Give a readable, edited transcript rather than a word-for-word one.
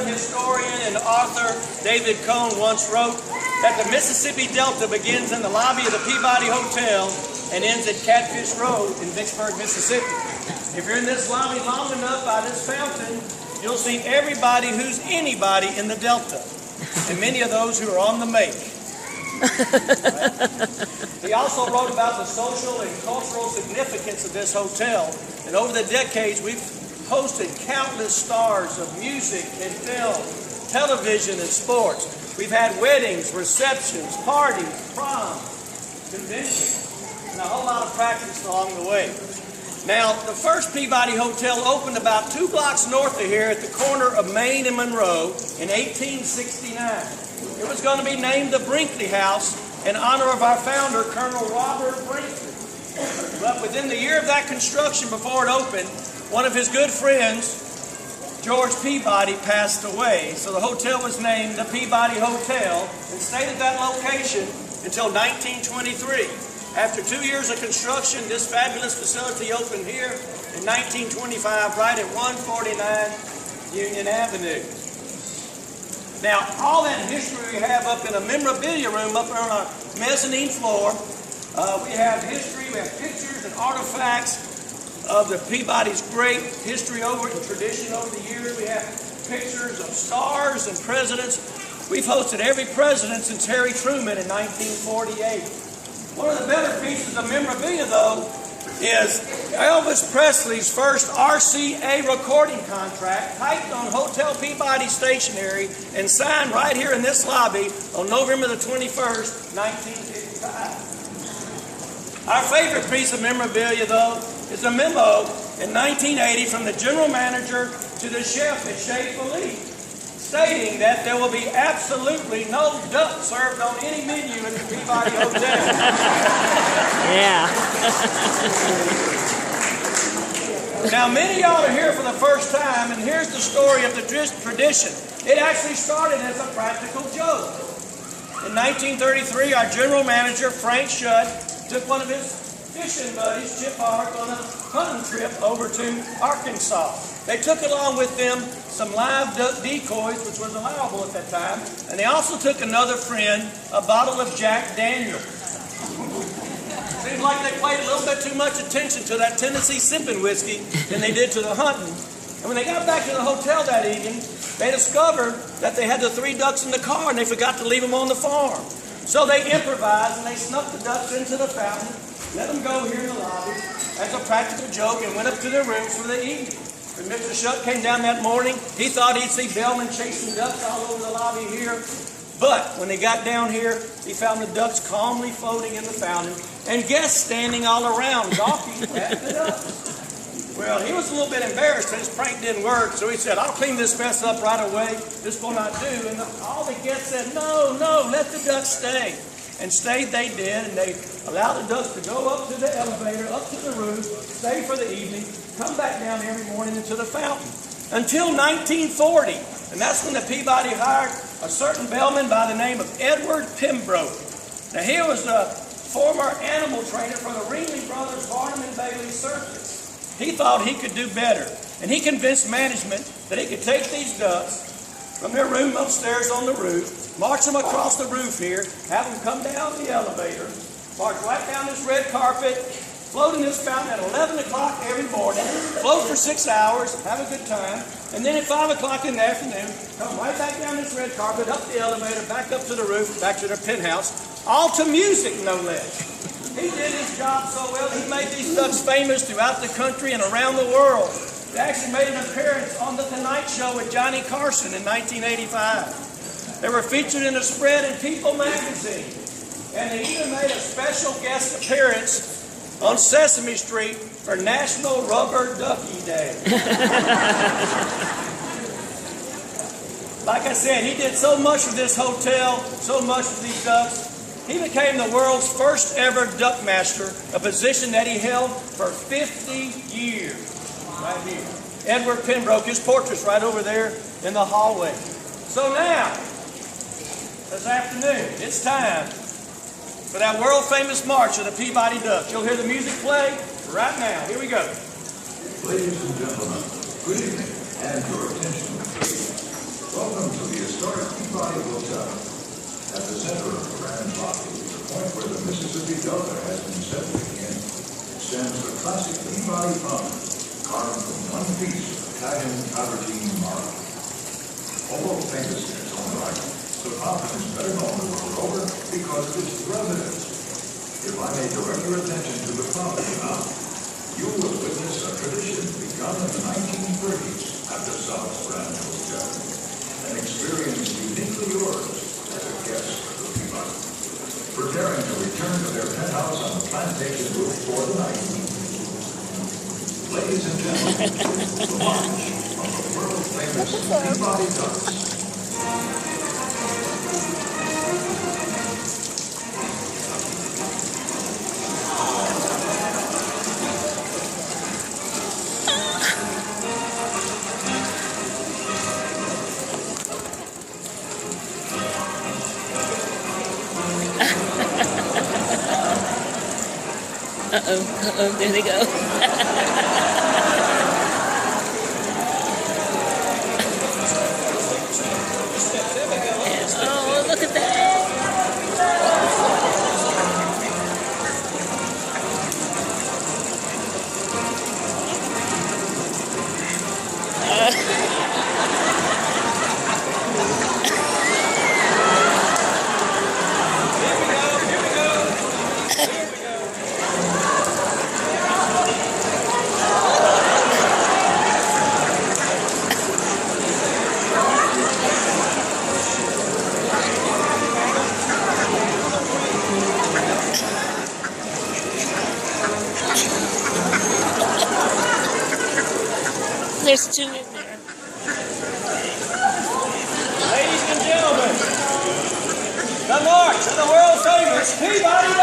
Southern historian and author David Cohn once wrote that the Mississippi Delta begins in the lobby of the Peabody Hotel and ends at Catfish Road in Vicksburg, Mississippi. If you're in this lobby long enough by this fountain, you'll see everybody who's anybody in the Delta, and many of those who are on the make. He also wrote about the social and cultural significance of this hotel, and over the decades we've hosted countless stars of music and film, television and sports. We've had weddings, receptions, parties, proms, conventions, and a whole lot of practice along the way. Now, the first Peabody Hotel opened about 2 blocks north of here at the corner of Main and Monroe in 1869. It was going to be named the Brinkley House in honor of our founder, Colonel Robert Brinkley. But within the year of that construction, before it opened, one of his good friends, George Peabody, passed away. So the hotel was named the Peabody Hotel and stayed at that location until 1923. After 2 years of construction, this fabulous facility opened here in 1925, right at 149 Union Avenue. Now, all that history we have up in a memorabilia room up on our mezzanine floor. We have history, we have pictures and artifacts of the Peabody's great history over and tradition over the years. We have pictures of stars and presidents. We've hosted every president since Harry Truman in 1948. One of the better pieces of memorabilia, though, is Elvis Presley's first RCA recording contract, typed on Hotel Peabody stationery and signed right here in this lobby on November the 21st, 1955. Our favorite piece of memorabilia, though, is a memo in 1980 from the general manager to the chef at Chez Philippe, stating that there will be absolutely no duck served on any menu at the Peabody Hotel. Yeah. Now, many of y'all are here for the first time, and here's the story of the tradition. It actually started as a practical joke. In 1933, our general manager, Frank Shutt, took one of his fishing buddies, Chip Ark, on a hunting trip over to Arkansas. They took along with them some live duck decoys, which was allowable at that time, and they also took another friend, a bottle of Jack Daniels. Seems like they paid a little bit too much attention to that Tennessee sipping whiskey than they did to the hunting. And when they got back to the hotel that evening, they discovered that they had the 3 ducks in the car and they forgot to leave them on the farm. So they improvised and they snuck the ducks into the fountain, let them go here in the lobby as a practical joke, and went up to their rooms for the evening. When Mr. Shutt came down that morning, he thought he'd see bellmen chasing ducks all over the lobby here. But when they got down here, he found the ducks calmly floating in the fountain and guests standing all around gawking at the ducks. Well, he was a little bit embarrassed that his prank didn't work, so he said, "I'll clean this mess up right away. This will not do." And all the guests said, "No, no, let the ducks stay." And stayed they did, and they allowed the ducks to go up to the elevator, up to the roof, stay for the evening, come back down every morning into the fountain. Until 1940, and that's when the Peabody hired a certain bellman by the name of Edward Pembroke. Now, he was a former animal trainer for the Ringling Brothers Barnum and Bailey Circus. He thought he could do better, and he convinced management that he could take these ducks from their room upstairs on the roof, march them across the roof here, have them come down the elevator, march right down this red carpet, float in this fountain at 11 o'clock every morning, float for 6 hours, have a good time, and then at 5 o'clock in the afternoon, come right back down this red carpet, up the elevator, back up to the roof, back to their penthouse, all to music, no less. He did his job so well, he made these ducks famous throughout the country and around the world. They actually made an appearance on The Tonight Show with Johnny Carson in 1985. They were featured in a spread in People magazine, and they even made a special guest appearance on Sesame Street for National Rubber Ducky Day. Like I said, he did so much for this hotel, so much for these ducks. He became the world's first ever duck master, a position that he held for 50 years. Right here. Edward Pembroke, his portrait's right over there in the hallway. So now, this afternoon, it's time for that world famous march of the Peabody Ducks. You'll hear the music play right now. Here we go. Ladies and gentlemen, good evening, and your attention please. classic Peabody fountain, carved from one piece of Italian travertine marble. Although famous in its own right, the fountain is better known the world over because of its residents. If I may direct your attention to the fountain now, you will witness a tradition begun in the 1930s at the South Branch Hotel. An experience uniquely yours as a guest of the Peabody. Preparing to return to their penthouse on the plantation roof for the night. Ladies and gentlemen, the march of the world-famous Peabody Ducks. There they go. Oh, look at that. There's two in there. Ladies and gentlemen, the march of the world famous Peabody Ducks.